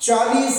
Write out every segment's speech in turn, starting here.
40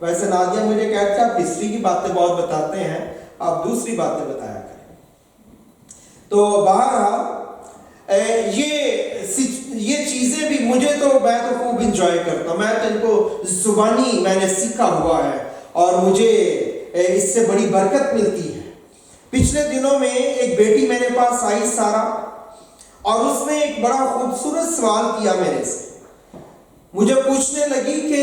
ویسے نادیہ مجھے کہتے ہیں آپ ہسٹری کی باتیں بہت بتاتے ہیں، آپ دوسری باتیں بتایا کریں۔ تو بہرحال یہ چیزیں بھی میں تو خوب انجوائے کرتا ہوں، میں تو ان کو زبانی میں نے سیکھا ہوا ہے اور مجھے اس سے بڑی برکت ملتی ہے۔ پچھلے دنوں میں ایک بیٹی میرے پاس آئی، سارا، اور اس نے ایک بڑا خوبصورت سوال کیا میرے سے۔ مجھے پوچھنے لگی کہ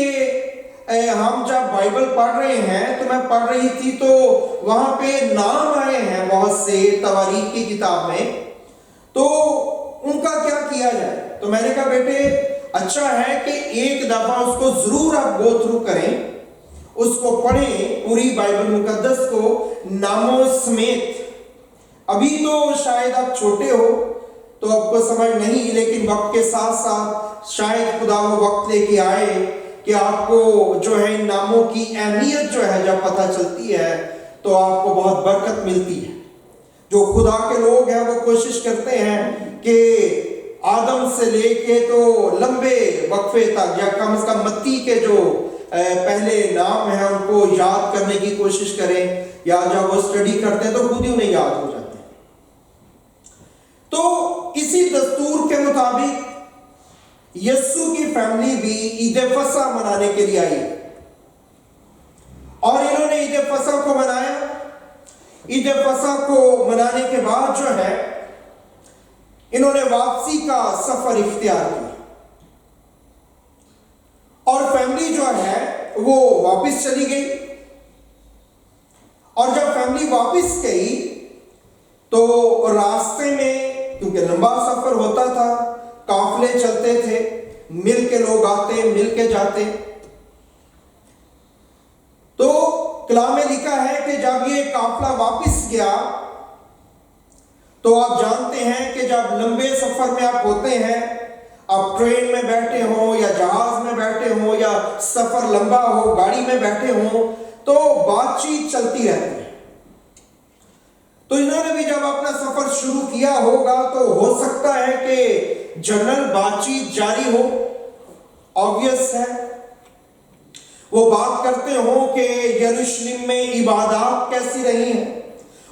ہم جب بائبل پڑھ رہے ہیں تو میں پڑھ رہی تھی تو وہاں پہ نام آئے ہیں بہت سے تواریخ کی کتاب میں، تو ان کا کیا کیا جائے؟ تو میں نے کہا بیٹے اچھا ہے کہ ایک دفعہ اس کو ضرور آپ گو تھرو کریں، اس کو پڑھیں پوری بائبل مقدس کو ناموں سمیت۔ ابھی تو شاید آپ چھوٹے ہو تو آپ کو سمجھ نہیں، لیکن وقت کے ساتھ ساتھ شاید خدا وہ وقت لے کے آئے کہ آپ کو جو ہے ان ناموں کی اہمیت جو ہے جب پتہ چلتی ہے تو آپ کو بہت برکت ملتی ہے۔ جو خدا کے لوگ ہیں وہ کوشش کرتے ہیں کہ آدم سے لے کے تو لمبے وقفے تک، یا کم از کم متی کے جو پہلے نام ہیں ان کو یاد کرنے کی کوشش کریں، یا جب وہ اسٹڈی کرتے ہیں تو خود ہی انہیں یاد ہو جاتے ہیں۔ تو اسی دستور کے مطابق یسوع کی فیملی بھی عید فصح منانے کے لیے آئی، اور انہوں نے عید فصح کو منایا۔ عید فصح کو منانے کے بعد جو ہے انہوں نے واپسی کا سفر اختیار کیا، اور فیملی جو ہے وہ واپس چلی گئی۔ اور جب فیملی واپس گئی تو راستے میں، کیونکہ لمبا سفر ہوتا تھا، قافلے چلتے تھے، مل کے لوگ آتے مل کے جاتے، تو کلام میں لکھا ہے کہ جب یہ قافلہ واپس گیا تو آپ جانتے ہیں کہ جب لمبے سفر میں آپ ہوتے ہیں، آپ ٹرین میں بیٹھے ہوں یا جہاز میں بیٹھے ہوں یا سفر لمبا ہو گاڑی میں بیٹھے ہوں تو بات چیت چلتی رہتی ہے۔ تو انہوں نے بھی جب اپنا سفر شروع کیا ہوگا تو ہو سکتا ہے کہ جنرل بات چیت جاری ہو، آبویس ہے، وہ بات کرتے ہوں کہ یروشلم میں عبادات کیسی رہی ہیں،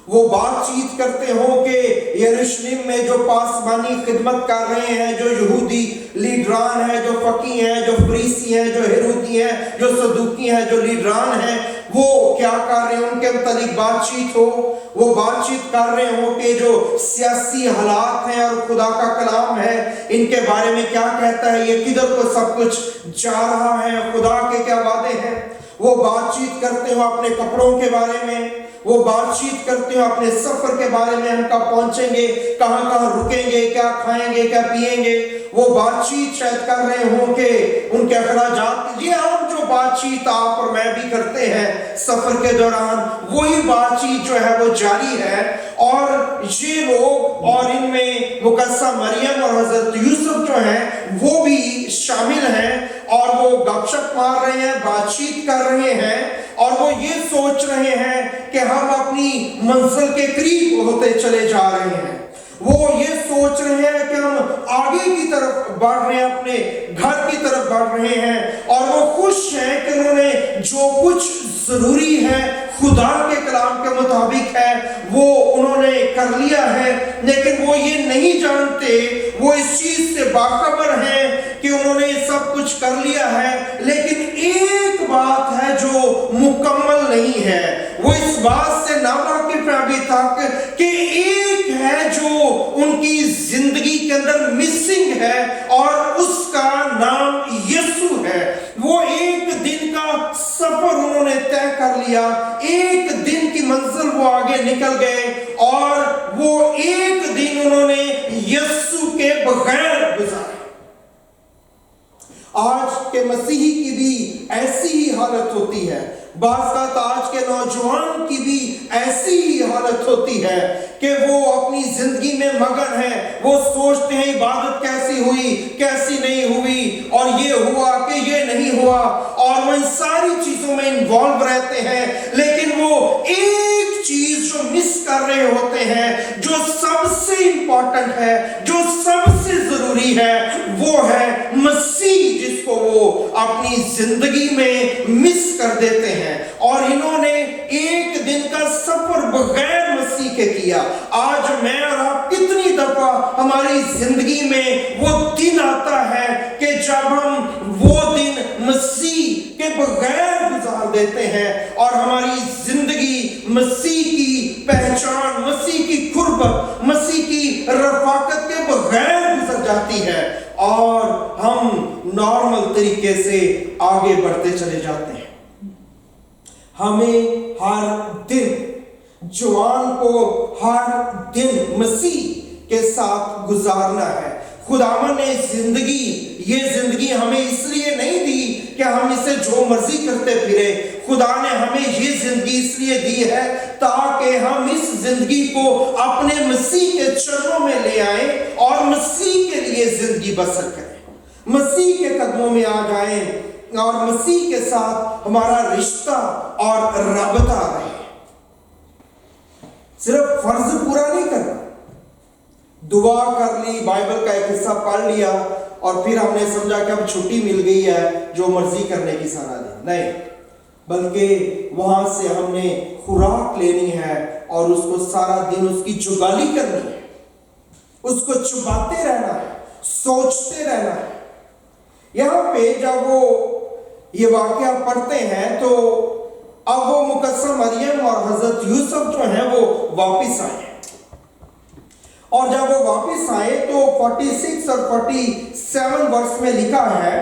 وہ بات چیت کرتے ہوں کہ یروشلم میں جو پاسبانی خدمت کر رہے ہیں، جو یہودی لیڈران ہیں، جو فقی ہیں، جو فریسی ہیں، جو ہیرودی ہیں، جو صدوقی ہیں، جو لیڈران ہیں، وہ کیا کر رہے ہیں، ان کے متعلق بات چیت ہو۔ وہ بات چیت کر رہے ہوں کہ جو سیاسی حالات ہیں اور خدا کا کلام ہے ان کے بارے میں کیا کہتا ہے، یہ کدھر کو سب کچھ جا رہا ہے، خدا کے کیا وعدے ہیں۔ وہ بات چیت کرتے ہوں اپنے کپڑوں کے بارے میں، وہ بات چیت کرتے ہوں اپنے سفر کے بارے میں، ہم کب پہنچیں گے، کہاں کہاں رکیں گے، کیا کھائیں گے، کیا پئیں گے۔ وہ بات چیت شاید کر رہے ہوں کہ ان کے اخراجات، یہ عام جو بات چیت آپ اور میں بھی کرتے ہیں سفر کے دوران، وہی بات چیت جو ہے وہ جاری ہے۔ اور یہ لوگ اور ان میں مقدسہ مریم اور حضرت یوسف جو ہیں وہ بھی شامل ہیں، اور وہ گپ شپ مار رہے ہیں، بات چیت کر رہے ہیں، اور وہ یہ سوچ رہے ہیں کہ ہم اپنی منزل کے قریب ہوتے چلے جا رہے ہیں۔ وہ یہ سوچ رہے ہیں کہ ہم آگے کی طرف بڑھ رہے ہیں، اپنے گھر کی طرف بڑھ رہے ہیں، اور وہ خوش ہیں کہ انہوں نے جو کچھ ضروری ہے خدا کے کلام کے مطابق ہے وہ انہوں نے کر لیا ہے۔ لیکن وہ یہ نہیں جانتے، وہ اس چیز سے باخبر ہیں کہ انہوں نے سب کچھ کر لیا ہے، لیکن ایک بات ہے جو مکمل نہیں ہے۔ وہ اس بات سے ناواقف ہیں ابھی تک کہ ایک ہے جو ان کی زندگی کے اندر مسنگ ہے، اور اس کا نام یسوع ہے۔ وہ ایک دن کا سفر انہوں نے طے کر لیا، ایک دن کی منزل وہ آگے نکل گئے، اور وہ ایک دن انہوں نے یسوع کے بغیر گزارے۔ آج کے مسیحی کی بھی ایسی ہی حالت ہوتی ہے، بعض کا آج کے نوجوان کی بھی ایسی ہی حالت ہوتی ہے کہ وہ اپنی زندگی میں مگن ہیں، وہ سوچتے ہیں عبادت کیسی ہوئی، کیسی نہیں ہوئی، اور یہ ہوا کہ یہ نہیں ہوا، اور وہ ان ساری چیزوں میں انوالو رہتے ہیں، لیکن وہ ایک چیز جو مس کر رہے ہوتے ہیں، جو سب سے امپورٹنٹ ہے، جو سب سے ضروری ہے، وہ ہے مسیح جس کو وہ اپنی زندگی میں مس کر دیتے ہیں، اور انہوں نے ایک دن کا سفر بغیر مسیح کے کیا۔ آج میں اور آپ کتنی دفعہ ہماری زندگی میں وہ دن آتا ہے کہ جب ہم وہ دن مسیح کے بغیر گزار دیتے ہیں، اور ہماری زندگی مسیح کی پہچان، مسیح کی قربت، مسیح کی رفاقت کے بغیر گزر جاتی ہے، اور ہم نارمل طریقے سے آگے بڑھتے چلے جاتے ہیں۔ ہمیں ہر دن، جوان کو ہر دن مسیح کے ساتھ گزارنا ہے۔ خداوند نے یہ زندگی ہمیں اس لیے نہیں دی کہ ہم اسے جو مرضی کرتے پھرے۔ خدا نے ہمیں یہ زندگی اس لیے دی ہے تاکہ ہم اس زندگی کو اپنے مسیح کے چرنوں میں لے آئیں اور مسیح کے لیے زندگی بسر کریں، مسیح کے قدموں میں آ جائیں، اور مسیح کے ساتھ ہمارا رشتہ اور رابطہ رہے۔ صرف فرض پورا نہیں کرنا، دعا کر لی، بائبل کا ایک حصہ پڑھ لیا، اور پھر ہم نے سمجھا کہ اب چھٹی مل گئی ہے، جو مرضی کرنے کی سارا دن نہیں، بلکہ وہاں سے ہم نے خوراک لینی ہے، اور اس کو سارا دن اس کی جگالی کرنی ہے، اس کو چباتے رہنا ہے، سوچتے رہنا ہے۔ یہاں پہ جب وہ یہ واقعہ پڑھتے ہیں تو اب وہ مقدسہ مریم اور حضرت یوسف جو ہیں وہ واپس آئے، اور جب وہ واپس آئے تو 46 اور 47 ورس میں لکھا ہے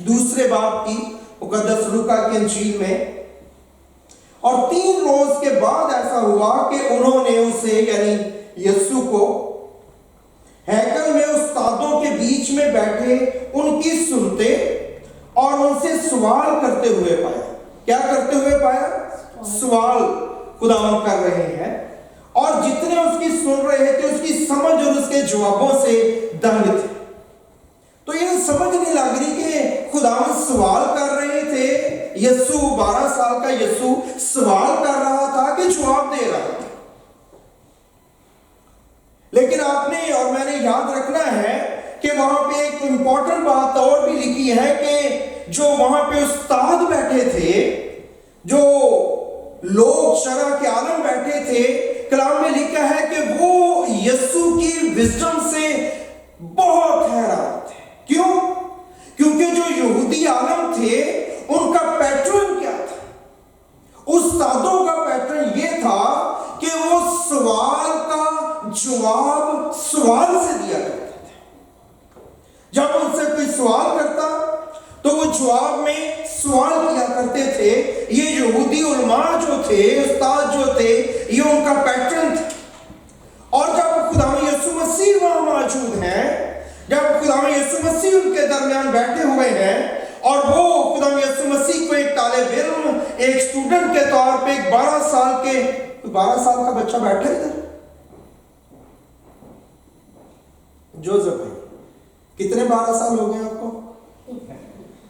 دوسرے باب کی مقدس لوکا کی انجیل میں، اور 3 روز کے بعد ایسا ہوا کہ انہوں نے اسے یعنی یسوع کو ہیکل میں استادوں کے بیچ میں بیٹھے ان کی سنتے اور ان سے سوال کرتے ہوئے پایا۔ کیا کرتے ہوئے پایا؟ سوال خداوند کر رہے ہیں، اور جتنے اس کی سن رہے تھے اس کی سمجھ اور اس کے جوابوں سے دنگ تھے۔ تو یہ سمجھ نہیں لگ رہی کہ خداوند سوال کر رہے تھے، یسوع 12 سال کا یسوع سوال کر رہا تھا کہ جواب دے رہا تھا۔ لیکن آپ نے اور میں نے یاد رکھنا ہے کہ وہاں پہ ایک امپورٹنٹ بات اور بھی لکھی ہے کہ جو وہاں پہ استاد بیٹھے تھے، جو لوگ شرع کے عالم بیٹھے تھے، کلام میں لکھا ہے کہ وہ یسوع کی وزڈم سے بہت حیران تھے۔ کیوں؟ کیونکہ جو یہودی عالم تھے ان کا پیٹرن کیا تھا؟ استادوں کا پیٹرن یہ تھا کہ وہ سوال کا جواب سوال سے دیا کرتے تھے۔ جب ان سے کوئی سوال کرتا تو وہ جواب میں سوال کیا کرتے تھے۔ یہ یہودی علماء جو تھے، استاد جو تھے، یہ ان کا پیٹرن تھا۔ اور جب خداوند یسوع مسیح وہاں موجود ہیں، جب خداوند یسوع مسیح ان کے درمیان بیٹھے ہوئے ہیں، اور وہ خداوند یسوع مسیح کو ایک طالب علم، ایک اسٹوڈنٹ کے طور پہ ایک 12 سال کا بچہ بیٹھا ادھر، جوزف بھائی کتنے 12 سال ہو گئے آپ کو؟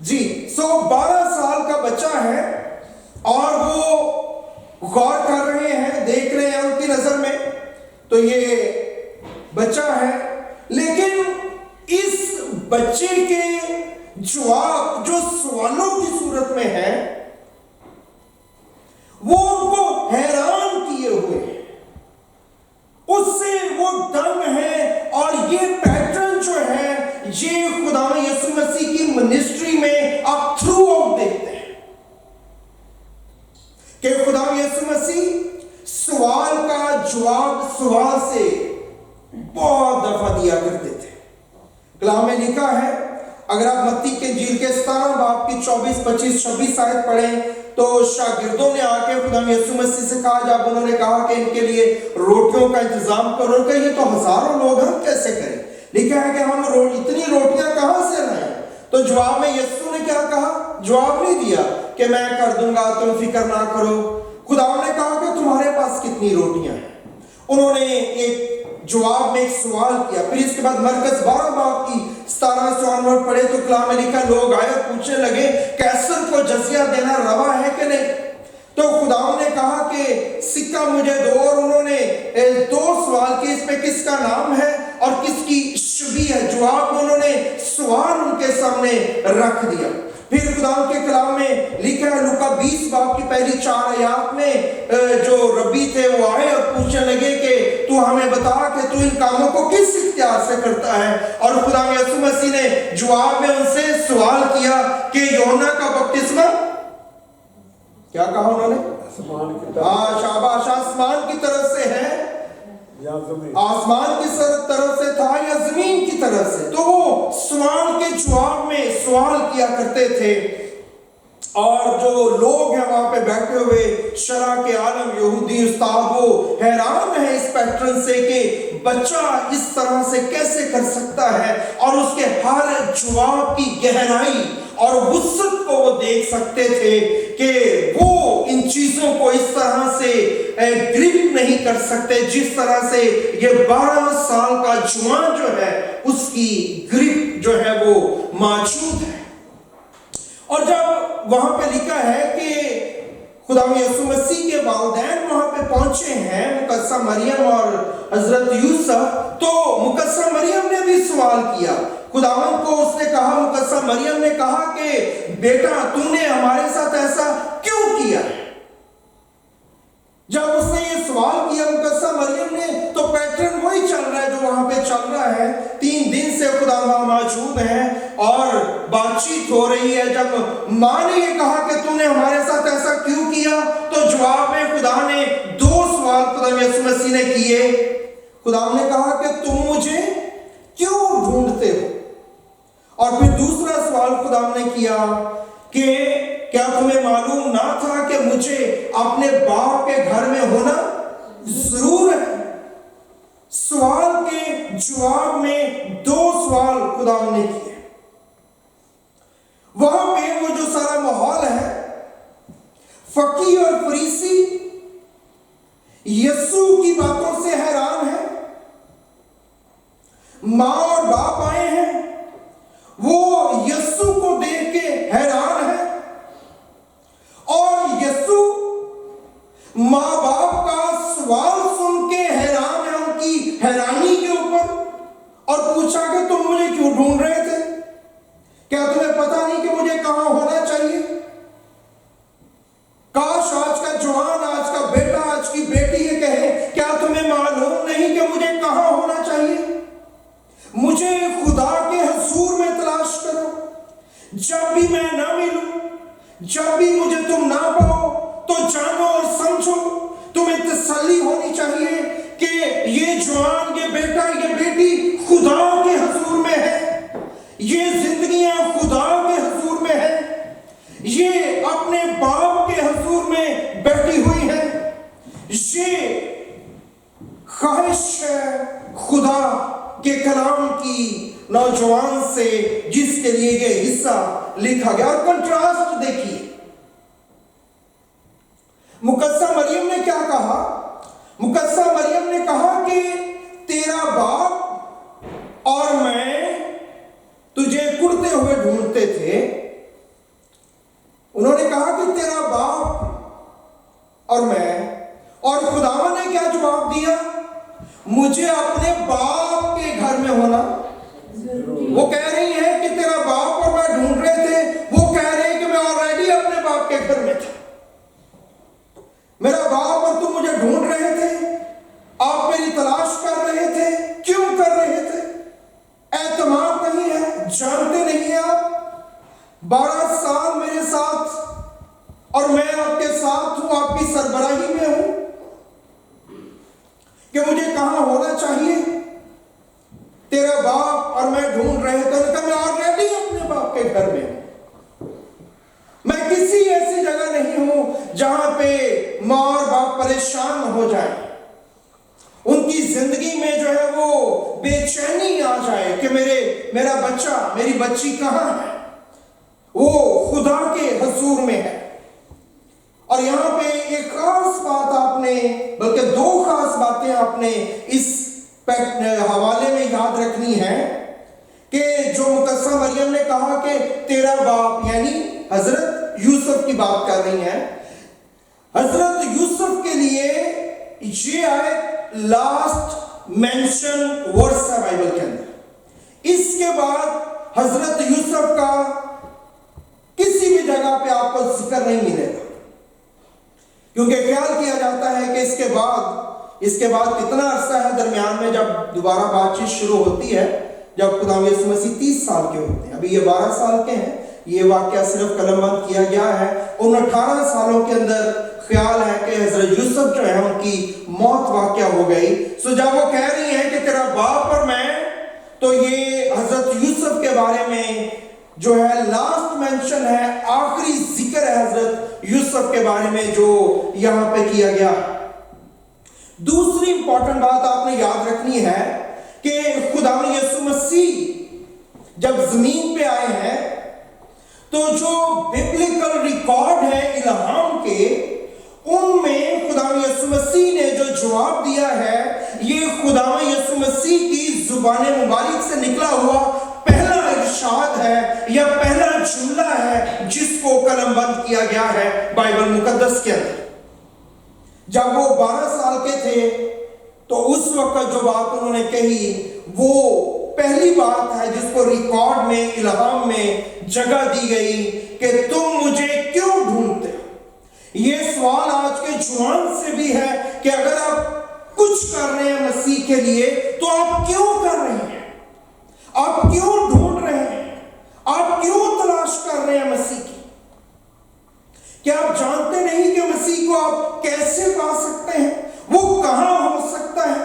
جی 12 سال کا بچہ ہے، اور وہ غور کر رہے ہیں، دیکھ رہے ہیں ان کی نظر میں تو یہ بچہ ہے، لیکن اس بچے کے جواب جو سوالوں کی صورت میں ہے وہ ان کو حیران کیے ہوئے ہیں، اس سے وہ دنگ ہے۔ اور یہ پیٹرن جو ہے یہ خداوند یسوع مسیح کی منسٹری میں آپ تھرو آؤٹ دیکھتے ہیں کہ خداوند یسوع مسیح سوال کا جواب سوال سے بہت دفعہ دیا کرتے تھے۔ کلام میں لکھا ہے، اگر آپ متی کے انجیل کے 17 باب کی 24، 25، 26 آیت پڑھیں تو شاگردوں نے آ کے خداوند یسوع مسیح سے کہا، جب انہوں نے کہا کہ ان کے لیے روٹیوں کا انتظام کرو، کہ یہ تو ہزاروں لوگ ہم کیسے کریں؟ لکھا ہے کہ ہم اتنی روٹیاں کہاں سے لائیں؟ تو جواب میں یسوع نے کیا کہا؟ جواب نہیں دیا کہ میں کر دوں گا، تم فکر نہ کرو۔ خداوند نے کہا کہ تمہارے پاس کتنی روٹیاں ہیں؟ انہوں نے ایک جواب میں ایک سوال کیا۔ پھر اس کے بعد مرکز 12 باب کی 17 سے عنوان پڑھے تو کلام میں لکھا، لوگ آئے اور پوچھنے لگے قیصر کو جزیہ دینا روا ہے کہ نہیں؟ تو خداوند نے کہا کہ سکہ مجھے دو، اور انہوں نے 2 سوال کیے، اس میں کس کا نام ہے اور کس کی شبیہ ہے؟ جواب میں انہوں نے سوال ان کے سامنے رکھ دیا۔ پھر خدا کے کلام میں لکھا ہے لوکا 20 باب کی پہلی 4 آیات میں جو ربی تھے وہ آئے اور پوچھنے لگے کہ تو ہمیں بتا کہ تو ان کاموں کو کس اختیار سے کرتا ہے، اور خدا یسوع مسیح نے جواب میں ان سے سوال کیا کہ یوحنا کا بپتسمہ کیا کہا انہوں نے؟ شاباش، آسمان کی طرف سے ہے، آسمان کی طرف سے تھا یا زمین کی طرف سے؟ تو وہ سوال کے جواب میں سوال کیا کرتے تھے، اور جو لوگ ہیں وہاں پہ بیٹھے ہوئے شرح کے عالم یہودی استاد وہ حیران ہیں اس پیٹرن سے کہ بچہ اس طرح سے کیسے کر سکتا ہے، اور اس کے ہر جواب کی گہرائی اور وسعت کو وہ دیکھ سکتے تھے کہ وہ ان چیزوں کو اس طرح سے گرپ نہیں کر سکتے جس طرح سے یہ 12 سال کا جوان جو ہے اس کی گرپ جو ہے وہ موجود ہے۔ اور جب وہاں پہ لکھا ہے کہ خدا یسوع مسیح کے والدین وہاں پہ پہنچے ہیں، مقدسہ مریم اور حضرت یوسف، تو مقدسہ مریم نے بھی سوال کیا خداوند کو۔ اس نے کہا، مقدسہ مریم نے کہا کہ بیٹا تو نے ہمارے ساتھ ایسا کیوں کیا؟ جب اس نے یہ سوال کیا مقدسہ مریم نے، تو پیٹرن وہی چل رہا ہے جو وہاں پہ چل رہا ہے۔ 3 دن سے خدا وہاں موجود ہیں اور بات چیت ہو رہی ہے۔ جب ماں نے یہ کہا کہ تو نے ہمارے ساتھ ایسا کیوں کیا، تو جواب میں خدا نے 2 سوال خدا یسوع مسیح نے کیے۔ خدا نے کہا کہ تم مجھے کیوں ڈھونڈتے ہو، اور پھر دوسرا سوال خدا نے کیا کہ کیا تمہیں معلوم نہ تھا کہ مجھے اپنے باپ کے گھر میں ہونا ضرور ہے؟ سوال کے جواب میں 2 سوال خدا نے کیے۔ وہاں پہ وہ جو سارا ماحول ہے، فقیہ اور فریسی یسوع کی باتوں سے حیران ہے، ماں اور باپ آئے ہیں، وہ یسوع کو دیکھ کے حیران ہے، اور یسوع ماں باپ کا سوال سن کے حیران ہے ان کی حیرانی کے اوپر، اور پوچھا کہ تم مجھے کیوں ڈھونڈ رہے تھے؟ کیا تمہیں پتا نہیں کہ مجھے کہاں ہونا چاہیے؟ کاش آج کا جوان، آج کا بیٹا، آج کی بیٹی یہ کہے، کیا تمہیں معلوم نہیں کہ مجھے کہاں ہونا چاہیے؟ مجھے خدا کے حضور میں تلاش کرو، جب بھی میں نہ ملوں، جب بھی مجھے تم نہ پاؤ، تو جانو اور سمجھو، تمہیں تسلی ہونی چاہیے کہ یہ جوان، یہ بیٹا، یہ بیٹی خدا کے حضور میں ہے، یہ زندگیاں خدا کے حضور میں ہے، یہ اپنے باپ کے حضور میں بیٹھی ہوئی ہے۔ یہ خواہش ہے خدا کے کلام کی نوجوان سے، جس کے لیے یہ حصہ لکھا گیا۔ اور کنٹراسٹ دیکھیے، مقدسہ مریم نے کیا کہا؟ مقدسہ مریم نے کہا کہ تیرا باپ اور میں تجھے کڑتے ہوئے ڈھونڈتے تھے۔ انہوں نے کہا کہ تیرا باپ اور میں، اور خداوند نے کیا جواب دیا؟ مجھے اپنے باپ کے گھر میں ہونا۔ وہ کہہ رہی ہے کہ تیرا باپ اور میں ڈھونڈ رہے تھے، وہ کہہ رہے ہیں کہ میں آلریڈی اپنے باپ کے گھر میں تھا۔ میرا باپ اور تم مجھے ڈھونڈ رہے تھے، آپ میری تلاش کر رہے تھے، کیوں کر رہے تھے؟ اعتماد نہیں ہے، جانتے نہیں ہیں آپ 12 سال میرے ساتھ، اور میں آپ کے ساتھ ہوں، آپ کی سربراہی میں ہوں، کہ مجھے کہاں ہونا چاہیے؟ تیرا باپ اور میں ڈھونڈ رہے تھے۔ کہ میں آلریڈی اپنے باپ کے گھر میں ہوں، میں کسی ایسی جگہ نہیں ہوں جہاں پہ ماں اور باپ پریشان ہو جائیں، ان کی زندگی میں جو ہے وہ بے چینی آ جائے کہ میرا بچہ، میری بچی کہاں ہے؟ وہ خدا کے حضور میں ہے۔ اور یہاں پہ ایک خاص بات آپ نے، بلکہ 2 خاص باتیں آپ نے اس حوالے میں یاد رکھنی ہے کہ جو مقدسہ مریم نے کہا کہ تیرا باپ، یعنی حضرت یوسف کی بات کر رہی ہیں۔ حضرت یوسف کے لیے یہ آیت لاسٹ مینشن ورس ہے بائبل کے اندر۔ اس کے بعد حضرت یوسف کا کسی بھی جگہ پہ آپ کو ذکر نہیں ملے گا، کیونکہ خیال کیا جاتا ہے کہ اس کے بعد کتنا عرصہ ہے درمیان میں جب دوبارہ بات چیت شروع ہوتی ہے، جب خدا یسوع مسیح 30 سال کے ہوتے ہیں، ابھی یہ 12 سال کے ہیں، یہ واقعہ صرف قلم بند کیا گیا ہے، ان 18 سالوں کے اندر خیال ہے کہ حضرت یوسف جو ہے ان کی موت واقعہ ہو گئی۔ سو جب وہ کہہ رہی ہیں کہ تیرا باپ اور میں، تو یہ حضرت یوسف کے بارے میں جو ہے لاسٹ مینشن ہے، آخری ذکر ہے حضرت یوسف کے بارے میں جو یہاں پہ کیا گیا۔ دوسری امپورٹنٹ بات آپ نے یاد رکھنی ہے کہ خدا یسوع مسیح جب زمین پہ آئے ہیں تو جو ببلیکل ریکارڈ ہے الہام کے، ان میں خدا یسوع مسیح نے جو جواب دیا ہے، یہ خدا یسوع مسیح کی زبان مبارک سے نکلا ہوا پہلا ارشاد ہے یا پہلا جملہ ہے جس کو قلم بند کیا گیا ہے بائبل مقدس کے اندر۔ جب وہ 12 سال کے تھے تو اس وقت جو بات انہوں نے کہی وہ پہلی بات ہے جس کو ریکارڈ میں الہام میں جگہ دی گئی کہ تم مجھے کیوں ڈھونڈتے ہو۔ یہ سوال آج کے جوان سے بھی ہے کہ اگر آپ کچھ کر رہے ہیں مسیح کے لیے تو آپ کیوں کر رہے ہیں، آپ کیوں ڈھونڈ رہے ہیں، آپ کیوں تلاش کر رہے ہیں مسیح کی؟ کیا آپ جانتے نہیں کہ مسیح کو آپ کیسے پا سکتے ہیں، وہ کہاں ہو سکتا ہے؟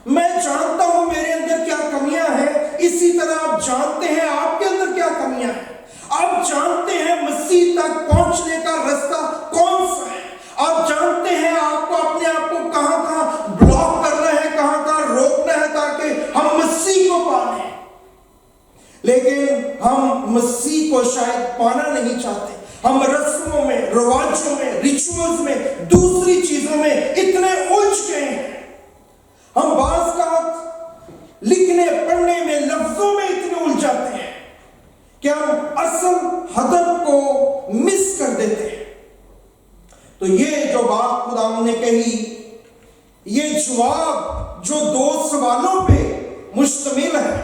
میں جانتا ہوں میرے اندر کیا کمیاں ہیں، اسی طرح آپ جانتے ہیں آپ کے اندر کیا کمیاں ہیں۔ آپ جانتے ہیں مسیح تک پہنچنے کا رستہ کون سا ہے، آپ جانتے ہیں آپ کو اپنے آپ کو کہاں کہاں بلاک کرنا ہے، کہاں کہاں روکنا ہے تاکہ ہم مسیح کو پا لیں، لیکن ہم مسیح کو شاید پانا نہیں چاہتے۔ ہم رسموں میں، رواجوں میں، ریچولز میں، دوسری چیزوں میں اتنے الجھ گئے ہیں، ہم بعض کا لکھنے پڑھنے میں، لفظوں میں اتنے الجھ جاتے ہیں کہ ہم اصل ہدف کو مس کر دیتے ہیں۔ تو یہ جو بات خدا نے کہی، یہ جواب جو 2 سوالوں پہ مشتمل ہے،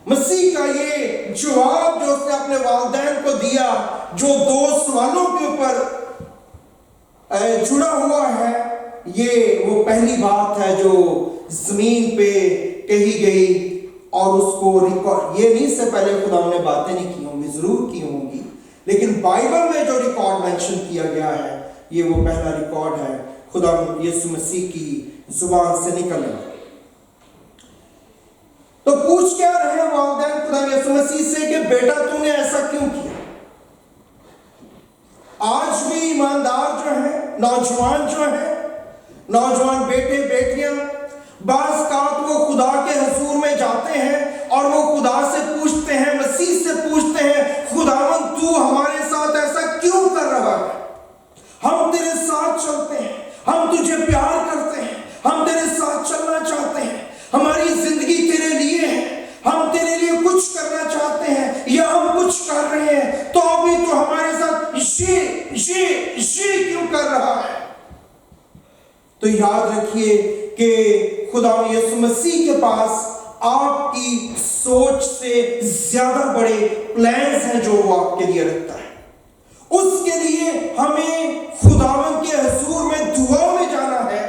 مسیح کا یہ جواب جو اس نے اپنے والدین کو دیا، جو 2 سوالوں کے اوپر جڑا ہوا ہے، یہ وہ پہلی بات ہے جو زمین پہ کہی گئی، اور اس کو ریکارڈ، یہ نہیں سے پہلے خدا نے باتیں نہیں کی ہوں گی، ضرور کی ہوں گی، لیکن بائبل میں جو ریکارڈ مینشن کیا گیا ہے، یہ وہ پہلا ریکارڈ ہے خدا یسوع مسیح کی زبان سے نکلے۔ تو پوچھ کیا رہے ہیں والدین خدا یسوع مسیح سے کہ بیٹا تو نے ایسا کیوں کیا؟ آج بھی ایماندار جو ہیں، نوجوان جو ہیں، نوجوان بیٹے بیٹیاں، بعض اوقات وہ خدا کے حضور میں جاتے ہیں اور وہ خدا سے پوچھتے ہیں، مسیح سے پوچھتے ہیں، خداوند تو ہمارے ساتھ ایسا کیوں کر رہا ہے؟ ہم تیرے ساتھ چلتے ہیں، ہم تجھے پیار کرتے ہیں، ہم تیرے ساتھ چلنا چاہتے ہیں، ہماری زندگی تیرے لیے ہے، ہم تیرے لیے کچھ کرنا چاہتے ہیں یا ہم کچھ کر رہے ہیں، تو ابھی تو ہمارے ساتھ یہ کیوں کر رہا ہے؟ تو یاد رکھیے کہ خدا یسوع مسیح کے پاس آپ کی سوچ سے زیادہ بڑے پلانز ہیں جو وہ آپ کے لیے رکھتا ہے۔ اس کے لیے ہمیں خداوند کے حضور میں دعا میں جانا ہے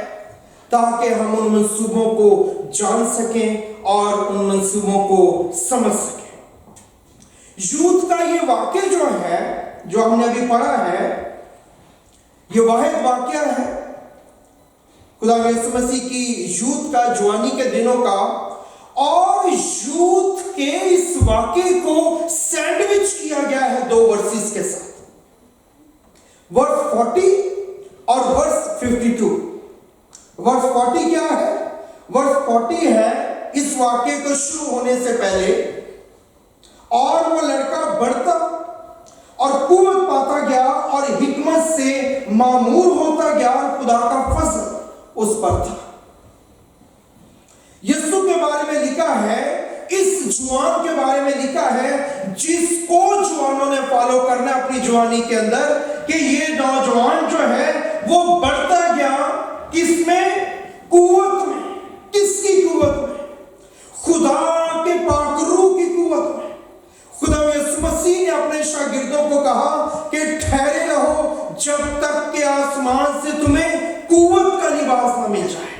تاکہ ہم ان منصوبوں کو جان سکیں اور ان منصوبوں کو سمجھ سکیں۔ یوتھ کا یہ واقعہ جو ہے، جو ہم نے ابھی پڑھا ہے، یہ واحد واقعہ ہے خدا یسوع مسیح کی یوتھ کا، جوانی کے دنوں کا، اور یوتھ کے اس واقعے کو سینڈوچ کیا گیا ہے 2 ورسز کے ساتھ، ورس 40 اور ورس 52۔ ورس 40 کیا ہے؟ ورس 40 ہے اس واقعے کو شروع ہونے سے پہلے، اور وہ لڑکا بڑھتا اور قوت پاتا گیا اور حکمت سے معمور ہوتا گیا اور خدا کا فضل اس پر تھا۔ یسوع کے بارے میں لکھا ہے، اس جوان کے بارے میں لکھا ہے جس کو جوانوں نے فالو کرنا اپنی جوانی کے اندر، کہ یہ نوجوان جو ہے وہ بڑھتا گیا کس میں؟ قوت میں۔ کس کی قوت میں؟ خدا کے پاک روح کی قوت میں۔ جب تک کہ آسمان سے تمہیں قوت کا لباس نہ مل جائے۔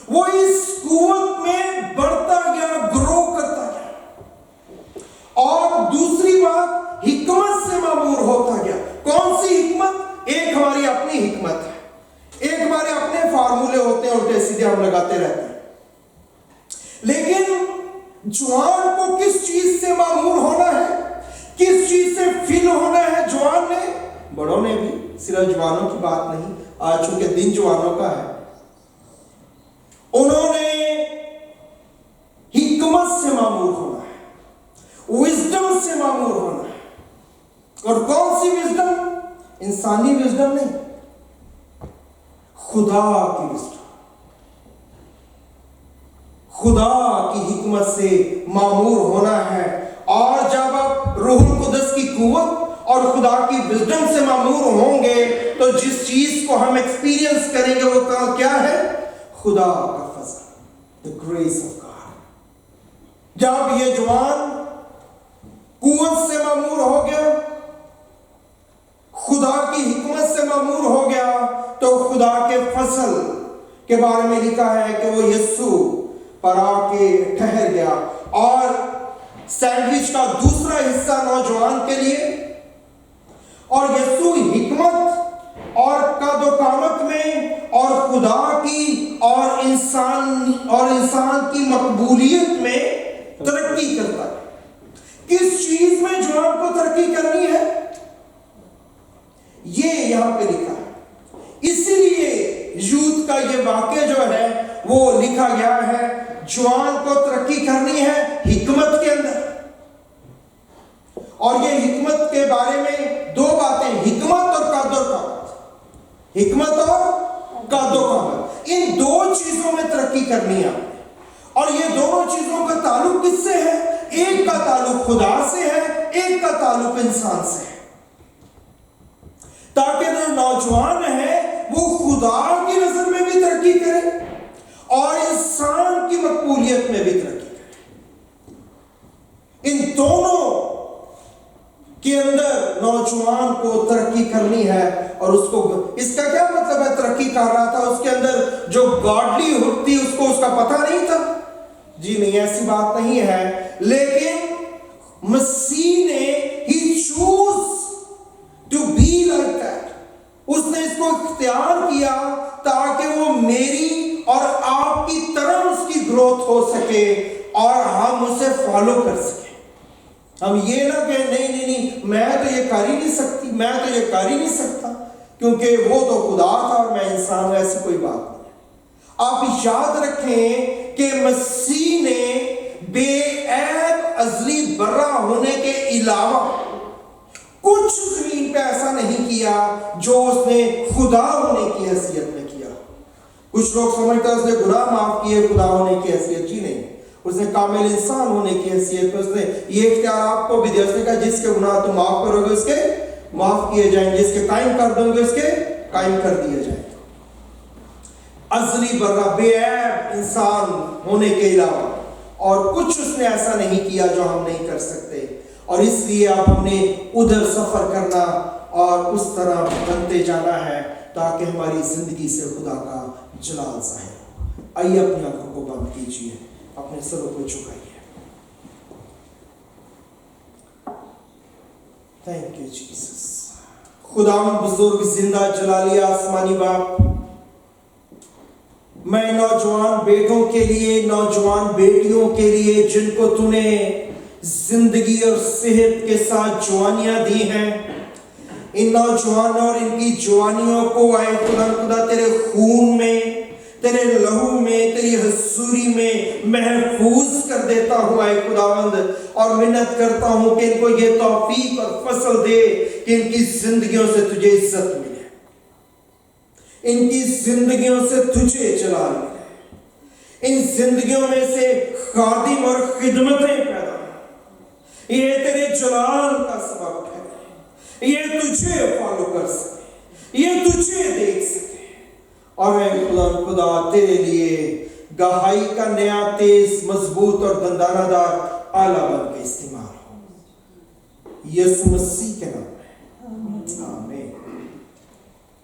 وہ اس قوت میں بڑھتا گیا، گرو کرتا گیا، اور دوسری بات حکمت سے معمور ہوتا گیا۔ کون سی حکمت؟ ایک ہماری اپنی حکمت ہے، ایک ہمارے اپنے فارمولے ہوتے ہیں، الٹے سیدھے ہم لگاتے رہتے ہیں۔ لیکن جوان کو کس چیز سے معمور ہونا ہے، کس چیز سے فل ہونا ہے؟ جوان نے، بڑوں نے بھی، صرف جوانوں کی بات نہیں، آج چونکہ دن جوانوں کا ہے، انہوں نے حکمت سے معمور ہونا ہے، وزڈم سے معمور ہونا ہے۔ اور کون سی وزڈم؟ انسانی وزڈم نہیں، خدا کی وزڈم، خدا کی حکمت سے معمور ہونا ہے۔ اور جب آپ روح القدس کی قوت اور خدا کی وزڈم سے معمور ہوں گے تو جس چیز کو ہم ایکسپیرینس کریں گے وہ کیا ہے؟ خدا کا فضل، the grace of God۔ جب یہ جوان قوت سے معمور ہو گیا، خدا کی حکمت سے معمور ہو گیا، تو خدا کے فضل کے بارے میں لکھا ہے کہ وہ یسوع پر آ کے ٹھہر گیا۔ اور سینڈوچ کا دوسرا حصہ نوجوان کے لیے، اور یسوع حکمت اور قد و قامت میں اور خدا کی اور انسان کی مقبولیت میں ترقی کرتا ہے۔ کس چیز میں جوان کو ترقی کرنی ہے؟ یہ یہاں پہ لکھا ہے۔ اسی لیے یوتھ کا یہ واقعہ جو ہے وہ لکھا گیا ہے، جوان کو ترقی کرنی ہے حکمت کے اندر۔ اور یہ حکمت کے بارے میں دو باتیں، حکمت اور قد و قامت، حکمت اور قد و قامت، ان دو چیزوں میں ترقی کرنی ہے۔ اور یہ دونوں چیزوں کا تعلق کس سے ہے؟ ایک کا تعلق خدا سے ہے، ایک کا تعلق انسان سے ہے، تاکہ جو نوجوان ہے وہ خدا کی نظر میں بھی ترقی کرے اور انسان کی مقبولیت میں بھی ترقی کرے۔ ان دونوں کے اندر نوجوان کو ترقی کرنی ہے۔ اور اس کا کیا مطلب ہے ترقی کر رہا تھا؟ اس کے اندر جو گاڈلی ہوڈ تھی اس کو اس کا پتہ نہیں تھا؟ جی نہیں، ایسی بات نہیں ہے، لیکن مسیح نے ہی choose to be like that, اس نے اس کو اختیار کیا تاکہ وہ میری اور آپ کی طرح اس کی گروتھ ہو سکے اور ہم اسے فالو کر سکیں۔ ہم یہ نہ کہ نہیں میں تو یہ کر ہی نہیں سکتی، میں تو یہ کر ہی نہیں سکتا، کیونکہ وہ تو خدا تھا اور میں انسان ہوں، ایسی کوئی بات نہیں۔ آپ یاد رکھیں کہ مسیح نے بے عیب ازلی برہ ہونے کے علاوہ کچھ زمین پہ ایسا نہیں کیا جو اس نے خدا ہونے کی حیثیت میں کیا۔ کچھ لوگ سمجھتے ہیں اس نے گناہ معاف کیے خدا ہونے کی حیثیت، جی نہیں، اس نے کامل انسان ہونے کی حیثیت میں اس نے یہ اختیار آپ کو بھی دیا۔ اس نے کہا جس کے گناہ تم معاف کرو گے اس کے معاف کیے جائیں، جس کے قائم کر دوں گے اس کے قائم کر دیے جائیں۔ ازلی برہ بے عیب انسان ہونے کے علاوہ اور کچھ اس نے ایسا نہیں کیا جو ہم نہیں کر سکتے، اور اس لیے اب ہم نے ادھر سفر کرنا اور اس طرح بنتے جانا ہے تاکہ ہماری زندگی سے خدا کا جلال ظاہر ہو۔ آئیے اپنی آنکھوں کو بند کیجیے، اپنے سروں کو جھکائیے۔ Thank you Jesus. خدا بزرگ زندہ جلالی آسمانی باپ، میں نوجوان بیٹوں کے لیے، نوجوان بیٹیوں کے لیے جن کو تو نے زندگی اور صحت کے ساتھ جوانیاں دی ہیں، ان نوجوانوں اور ان کی جوانیوں کو اے خدا تیرے خون میں، تیرے لہو میں، تیری حضوری میں محفوظ کر دیتا ہوں اے خداوند، اور منت کرتا ہوں کہ ان کو یہ توفیق اور فضل دے کہ ان کی زندگیوں سے تجھے عزت ملے، ان کی زندگیوں سے تجھے جلال ملے، ان زندگیوں میں سے خادم اور خدمتیں پیدا ہوں، یہ تیرے جلال کا سبب ہے، یہ تجھے فالو کر سکے، یہ تجھے دیکھ سکے، اور اے خدا تیرے لیے گہائی کا نیا تیز مضبوط اور دندانہ دار آلہ بن کے استعمال ہو، یسوع مسیح کے نام میں آمین۔